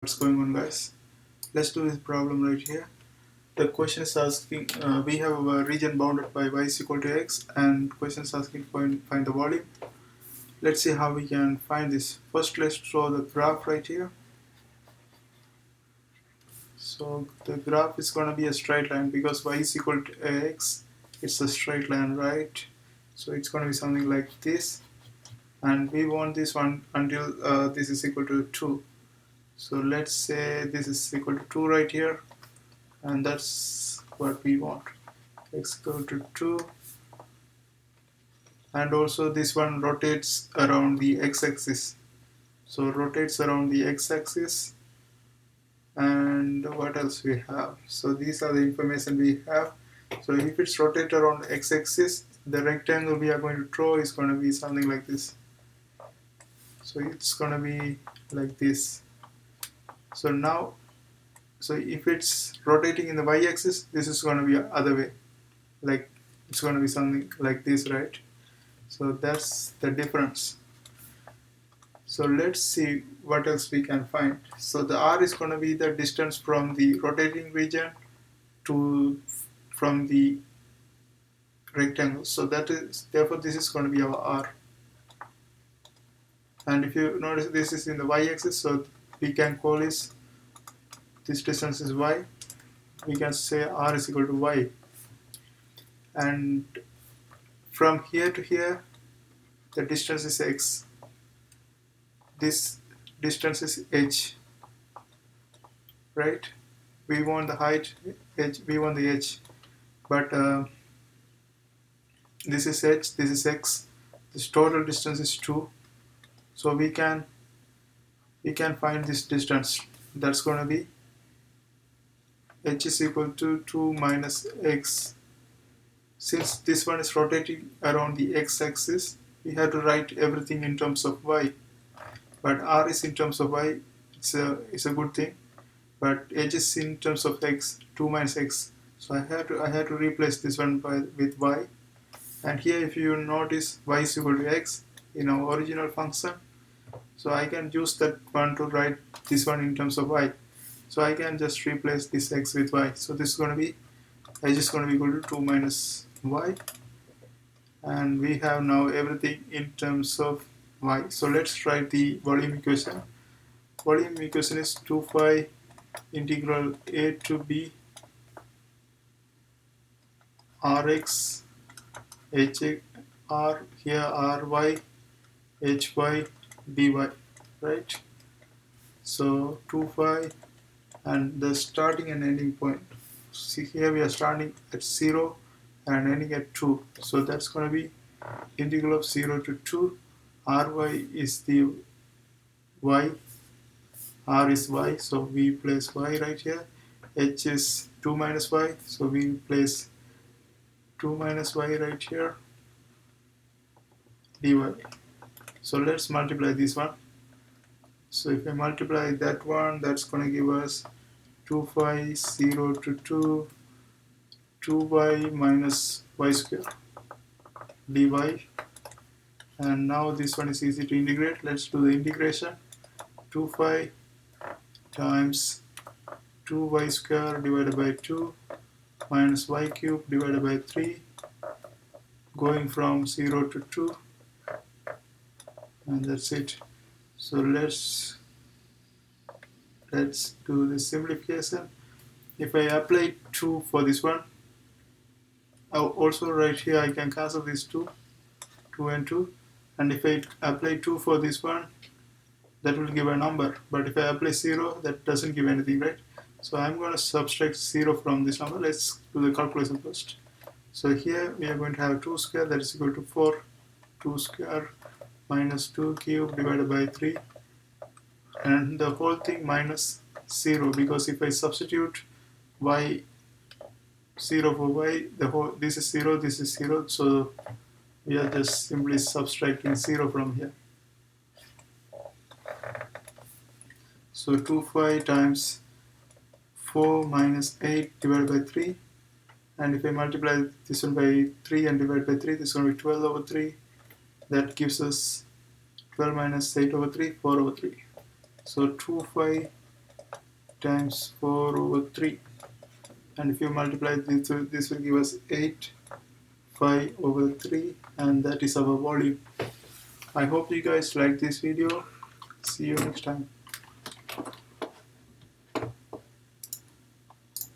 What's going on, guys? Let's do this problem right here. The question is asking, we have a region bounded by y is equal to x, and question is asking find the volume. Let's see how we can find this. First, let's draw the graph right here. So the graph is going to be a straight line because y is equal to x. It's a straight line, right? So it's going to be something like this, and we want this one until this is equal to 2. So let's say this is equal to 2 right here, and that's what we want. X equal to 2, and also this one rotates around the x-axis. So rotates around the x-axis, and what else we have? So these are the information we have. So if it's rotated around x-axis, the rectangle we are going to draw is going to be something like this. So it's going to be like this. So now, so if it's rotating in the y-axis, this is going to be the other way, like it's going to be something like this, right? So that's the difference. So let's see what else we can find. So the r is going to be the distance from the rotating region to from the rectangle. So that is, therefore this is going to be our r. And if you notice, this is in the y-axis, so we can call this distance is y. We can say r is equal to y. And from here to here, the distance is x. This distance is h, right? We want the height h, we want the h, but this is h, this is x. This total distance is 2. So we can find this distance. That's going to be h is equal to 2 minus x. Since this one is rotating around the x-axis, we have to write everything in terms of y. But r is in terms of y. It's a good thing. But h is in terms of x, 2 minus x. So I had to replace this one with y. And here, if you notice, y is equal to x in our original function. So I can use that one to write this one in terms of y. So I can just replace this x with y. So this is going to be, h is going to be equal to 2 minus y. And we have now everything in terms of y. So let's write the volume equation. Volume equation is 2 phi integral a to b rx h r here ry hy dy, right? So 2 phi, and the starting and ending point. See, here we are starting at 0 and ending at 2. So that's going to be integral of 0 to 2. Ry is the y, r is y, so we place y right here. H is 2 minus y, so we place 2 minus y right here, dy. So let's multiply this one. So if I multiply that one, that's going to give us 2 phi 0 to 2, 2y minus y square dy. And now this one is easy to integrate. Let's do the integration. 2 phi times 2y square divided by 2 minus y cube divided by 3, going from 0 to 2, and that's it. So let's do the simplification. If I apply 2 for this one, also right here I can cancel these 2 and 2, and if I apply 2 for this one, that will give a number, but if I apply 0, that doesn't give anything, right? So I'm going to subtract 0 from this number. Let's do the calculation first. So here we are going to have 2 square, that is equal to 4. 2 square minus 2 cube divided by 3, and the whole thing minus 0, because if I substitute y 0 for y, this is 0, this is 0, so we are just simply subtracting 0 from here. So 2 phi times 4 minus 8 divided by 3, and if I multiply this one by 3 and divide by 3, this is going to be 12 over 3. That gives us 12 minus 8 over 3, 4 over 3. So 2 phi times 4 over 3, and if you multiply this will give us 8 5 over 3, and that is our volume. I hope you guys like this video. See you next time.